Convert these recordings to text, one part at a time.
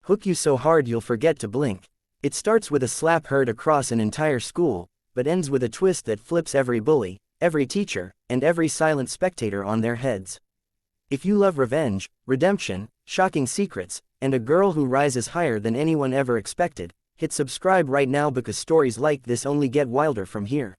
hook you so hard you'll forget to blink. It starts with a slap heard across an entire school, but ends with a twist that flips every bully, every teacher, and every silent spectator on their heads. If you love revenge, redemption, shocking secrets, and a girl who rises higher than anyone ever expected, hit subscribe right now because stories like this only get wilder from here.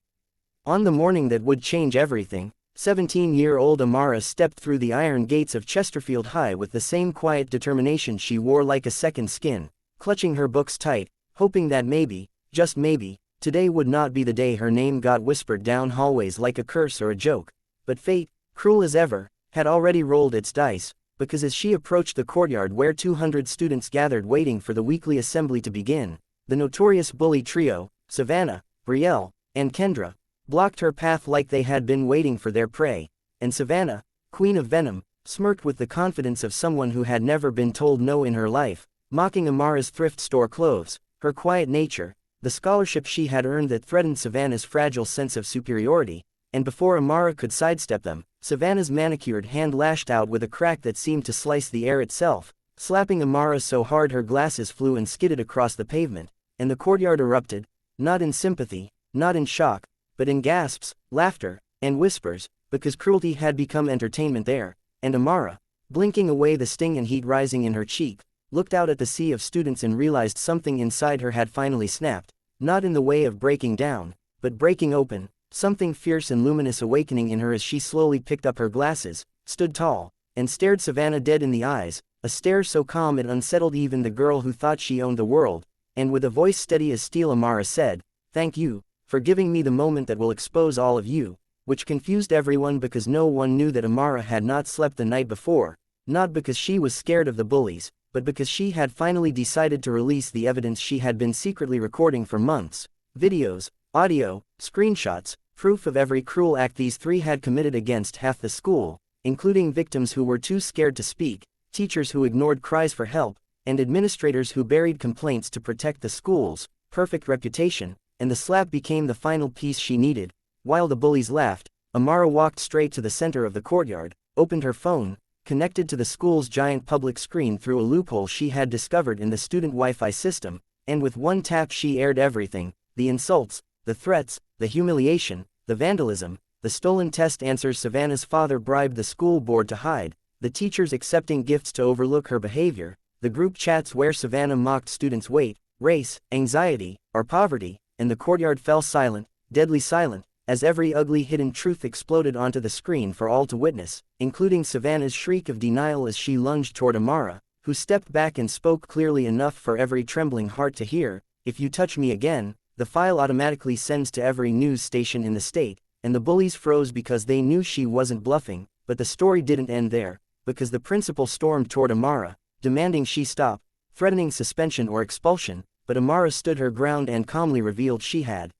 On the morning that would change everything, 17-year-old Amara stepped through the iron gates of Chesterfield High with the same quiet determination she wore like a second skin, clutching her books tight, hoping that maybe, just maybe, today would not be the day her name got whispered down hallways like a curse or a joke. But fate, cruel as ever, had already rolled its dice, because as she approached the courtyard where 200 students gathered waiting for the weekly assembly to begin, the notorious bully trio, Savannah, Brielle, and Kendra, blocked her path like they had been waiting for their prey, and Savannah, queen of venom, smirked with the confidence of someone who had never been told no in her life, mocking Amara's thrift store clothes, her quiet nature, the scholarship she had earned that threatened Savannah's fragile sense of superiority, and before Amara could sidestep them, Savannah's manicured hand lashed out with a crack that seemed to slice the air itself, slapping Amara so hard her glasses flew and skidded across the pavement, and the courtyard erupted, not in sympathy, not in shock, but in gasps, laughter, and whispers, because cruelty had become entertainment there, and Amara, blinking away the sting and heat rising in her cheek, looked out at the sea of students and realized something inside her had finally snapped, not in the way of breaking down, but breaking open, something fierce and luminous awakening in her as she slowly picked up her glasses, stood tall, and stared Savannah dead in the eyes, a stare so calm it unsettled even the girl who thought she owned the world, and with a voice steady as steel Amara said, "Thank you, for giving me the moment that will expose all of you," which confused everyone because no one knew that Amara had not slept the night before, not because she was scared of the bullies, but because she had finally decided to release the evidence she had been secretly recording for months, videos, audio, screenshots, proof of every cruel act these three had committed against half the school, including victims who were too scared to speak, teachers who ignored cries for help, and administrators who buried complaints to protect the school's perfect reputation, and the slap became the final piece she needed. While the bullies laughed, Amara walked straight to the center of the courtyard, opened her phone, connected to the school's giant public screen through a loophole she had discovered in the student Wi-Fi system, and with one tap she aired everything, the insults, the threats, the humiliation, the vandalism, the stolen test answers Savannah's father bribed the school board to hide, the teachers accepting gifts to overlook her behavior, the group chats where Savannah mocked students' weight, race, anxiety, or poverty, and the courtyard fell silent, deadly silent, as every ugly hidden truth exploded onto the screen for all to witness, including Savannah's shriek of denial as she lunged toward Amara, who stepped back and spoke clearly enough for every trembling heart to hear, "If you touch me again, the file automatically sends to every news station in the state," and the bullies froze because they knew she wasn't bluffing, but the story didn't end there, because the principal stormed toward Amara, demanding she stop, threatening suspension or expulsion, but Amara stood her ground and calmly revealed she had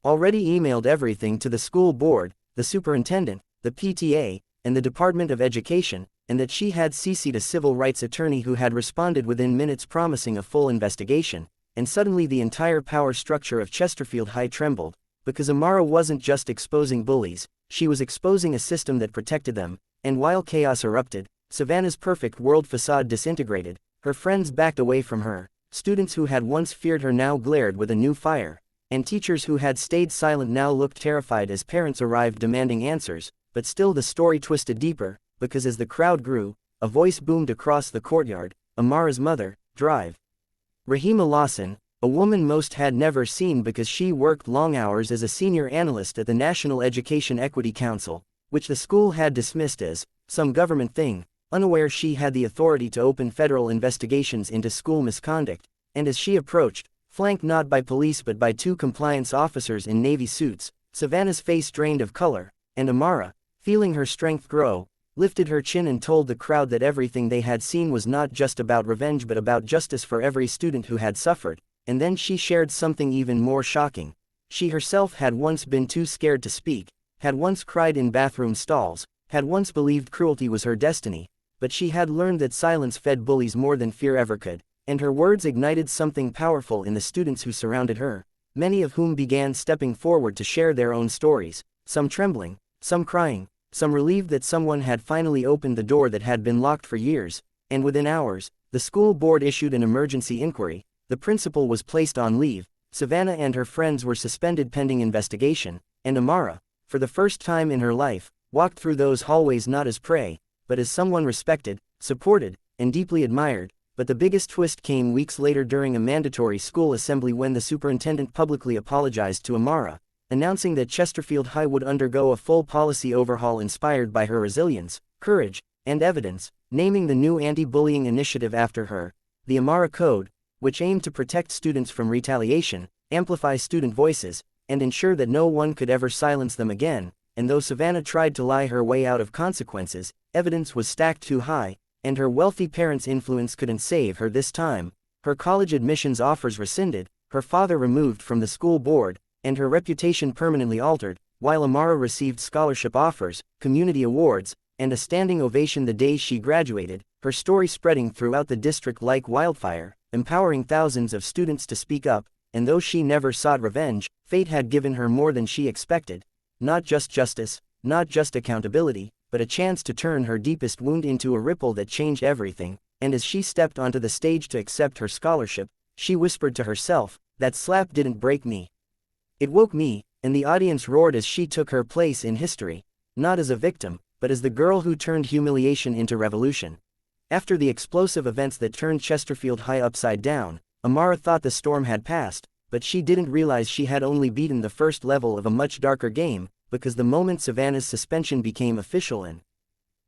already emailed everything to the school board, the superintendent, the PTA, and the Department of Education, and that she had CC'd a civil rights attorney who had responded within minutes promising a full investigation, and suddenly the entire power structure of Chesterfield High trembled, because Amara wasn't just exposing bullies, she was exposing a system that protected them, and while chaos erupted, Savannah's perfect world facade disintegrated, her friends backed away from her, students who had once feared her now glared with a new fire, and teachers who had stayed silent now looked terrified as parents arrived demanding answers, but still the story twisted deeper, because as the crowd grew, a voice boomed across the courtyard, Amara's mother, Drive. Rahima Lawson, a woman most had never seen because she worked long hours as a senior analyst at the National Education Equity Council, which the school had dismissed as some government thing, unaware she had the authority to open federal investigations into school misconduct, and as she approached, flanked not by police but by two compliance officers in navy suits, Savannah's face drained of color, and Amara, feeling her strength grow, lifted her chin and told the crowd that everything they had seen was not just about revenge but about justice for every student who had suffered, and then she shared something even more shocking. She herself had once been too scared to speak, had once cried in bathroom stalls, had once believed cruelty was her destiny, but she had learned that silence fed bullies more than fear ever could, and her words ignited something powerful in the students who surrounded her, many of whom began stepping forward to share their own stories, some trembling, some crying, some relieved that someone had finally opened the door that had been locked for years, and within hours, The school board issued an emergency inquiry, the principal was placed on leave, Savannah and her friends were suspended pending investigation, and Amara, for the first time in her life, walked through those hallways not as prey, but as someone respected, supported, and deeply admired. But the biggest twist came weeks later during a mandatory school assembly when the superintendent publicly apologized to Amara, announcing that Chesterfield High would undergo a full policy overhaul inspired by her resilience, courage, and evidence, naming the new anti-bullying initiative after her, the Amara Code, which aimed to protect students from retaliation, amplify student voices, and ensure that no one could ever silence them again. And though Savannah tried to lie her way out of consequences, evidence was stacked too high, and her wealthy parents' influence couldn't save her this time. Her college admissions offers rescinded, her father removed from the school board, and her reputation permanently altered, while Amara received scholarship offers, community awards, and a standing ovation the day she graduated, her story spreading throughout the district like wildfire, empowering thousands of students to speak up. And though she never sought revenge, fate had given her more than she expected. Not just justice, not just accountability, but a chance to turn her deepest wound into a ripple that changed everything. And as she stepped onto the stage to accept her scholarship, she whispered to herself, "That slap didn't break me. It woke me," and the audience roared as she took her place in history, not as a victim, but as the girl who turned humiliation into revolution. After the explosive events that turned Chesterfield High upside down, Amara thought the storm had passed, but she didn't realize she had only beaten the first level of a much darker game, because the moment Savannah's suspension became official and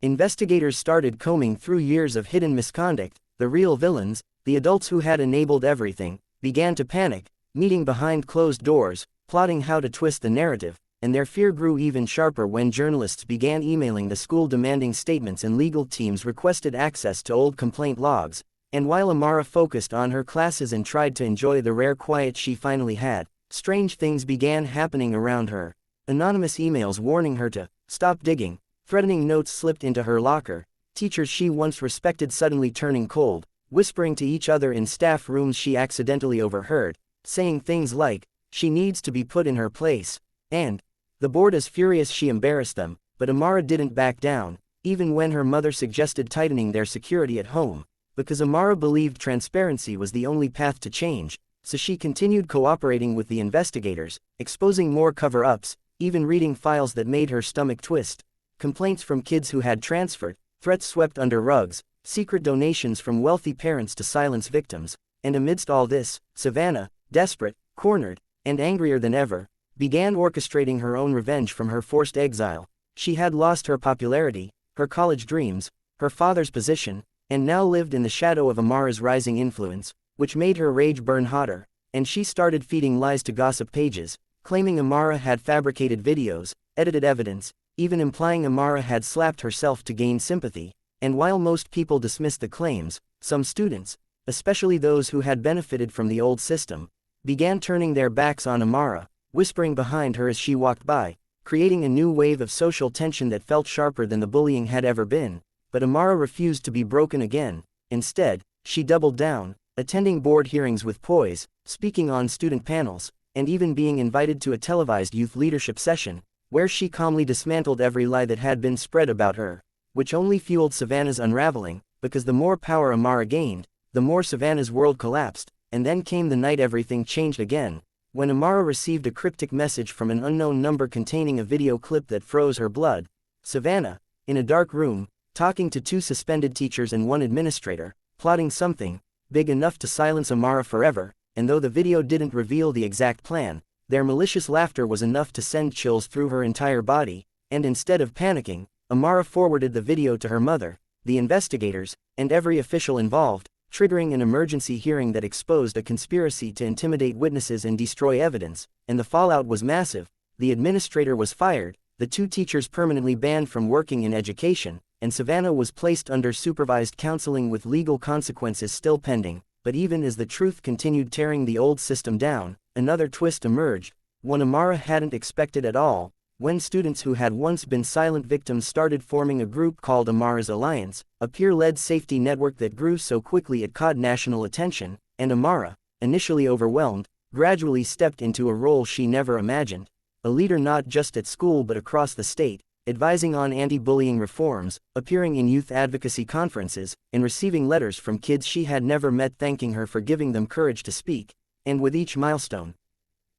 investigators started combing through years of hidden misconduct, the real villains, the adults who had enabled everything, began to panic, meeting behind closed doors, plotting how to twist the narrative, and their fear grew even sharper when journalists began emailing the school demanding statements and legal teams requested access to old complaint logs. And while Amara focused on her classes and tried to enjoy the rare quiet she finally had, strange things began happening around her. Anonymous emails warning her to stop digging, threatening notes slipped into her locker, teachers she once respected suddenly turning cold, whispering to each other in staff rooms she accidentally overheard, saying things like, "She needs to be put in her place," and "The board is furious she embarrassed them." But Amara didn't back down, even when her mother suggested tightening their security at home, because Amara believed transparency was the only path to change. So she continued cooperating with the investigators, exposing more cover-ups, even reading files that made her stomach twist. Complaints from kids who had transferred, threats swept under rugs, secret donations from wealthy parents to silence victims. And amidst all this, Savannah, desperate, cornered, and angrier than ever, began orchestrating her own revenge from her forced exile. She had lost her popularity, her college dreams, her father's position, and now lived in the shadow of Amara's rising influence, which made her rage burn hotter. And she started feeding lies to gossip pages, claiming Amara had fabricated videos, edited evidence, even implying Amara had slapped herself to gain sympathy. And while most people dismissed the claims, some students, especially those who had benefited from the old system, began turning their backs on Amara, whispering behind her as she walked by, creating a new wave of social tension that felt sharper than the bullying had ever been. But Amara refused to be broken again. Instead, she doubled down, attending board hearings with poise, speaking on student panels, and even being invited to a televised youth leadership session, where she calmly dismantled every lie that had been spread about her, which only fueled Savannah's unraveling, because the more power Amara gained, the more Savannah's world collapsed. And then came the night everything changed again, when Amara received a cryptic message from an unknown number containing a video clip that froze her blood. Savannah, in a dark room, talking to 2 suspended teachers and 1 administrator, plotting something big enough to silence Amara forever. And though the video didn't reveal the exact plan, their malicious laughter was enough to send chills through her entire body. And instead of panicking, Amara forwarded the video to her mother, the investigators, and every official involved, triggering an emergency hearing that exposed a conspiracy to intimidate witnesses and destroy evidence. And the fallout was massive. The administrator was fired, the 2 teachers permanently banned from working in education, and Savannah was placed under supervised counseling with legal consequences still pending. But even as the truth continued tearing the old system down, another twist emerged, one Amara hadn't expected at all, when students who had once been silent victims started forming a group called Amara's Alliance, a peer-led safety network that grew so quickly it caught national attention. And Amara, initially overwhelmed, gradually stepped into a role she never imagined, a leader not just at school but across the state, advising on anti-bullying reforms, appearing in youth advocacy conferences, and receiving letters from kids she had never met thanking her for giving them courage to speak, and with each milestone,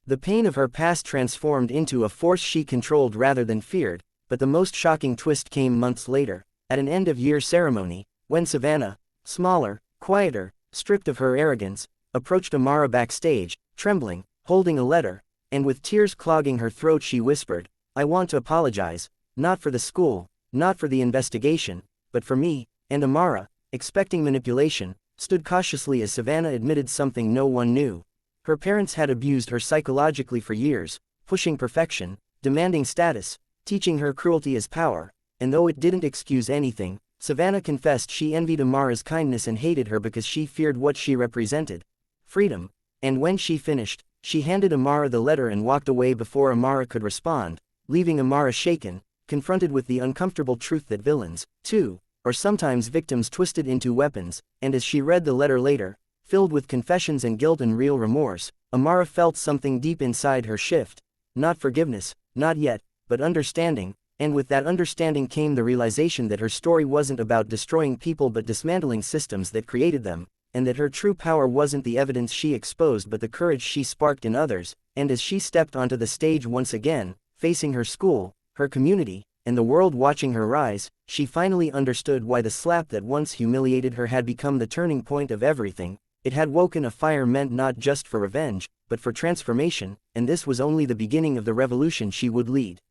the pain of her past transformed into a force she controlled rather than feared. But the most shocking twist came months later, at an end-of-year ceremony, when Savannah, smaller, quieter, stripped of her arrogance, approached Amara backstage, trembling, holding a letter, and with tears clogging her throat she whispered, "I want to apologize, not for the school, not for the investigation, but for me." And Amara, expecting manipulation, stood cautiously as Savannah admitted something no one knew. Her parents had abused her psychologically for years, pushing perfection, demanding status, teaching her cruelty as power, and though it didn't excuse anything, Savannah confessed she envied Amara's kindness and hated her because she feared what she represented: freedom. And when she finished, she handed Amara the letter and walked away before Amara could respond, leaving Amara shaken, confronted with the uncomfortable truth that villains, too, or sometimes victims twisted into weapons. And as she read the letter later, filled with confessions and guilt and real remorse, Amara felt something deep inside her shift. Not forgiveness, not yet, but understanding. And with that understanding came the realization that her story wasn't about destroying people but dismantling systems that created them, and that her true power wasn't the evidence she exposed but the courage she sparked in others. And as she stepped onto the stage once again, facing her school, her community, and the world watching her rise, she finally understood why the slap that once humiliated her had become the turning point of everything. It had woken a fire meant not just for revenge, but for transformation, and this was only the beginning of the revolution she would lead.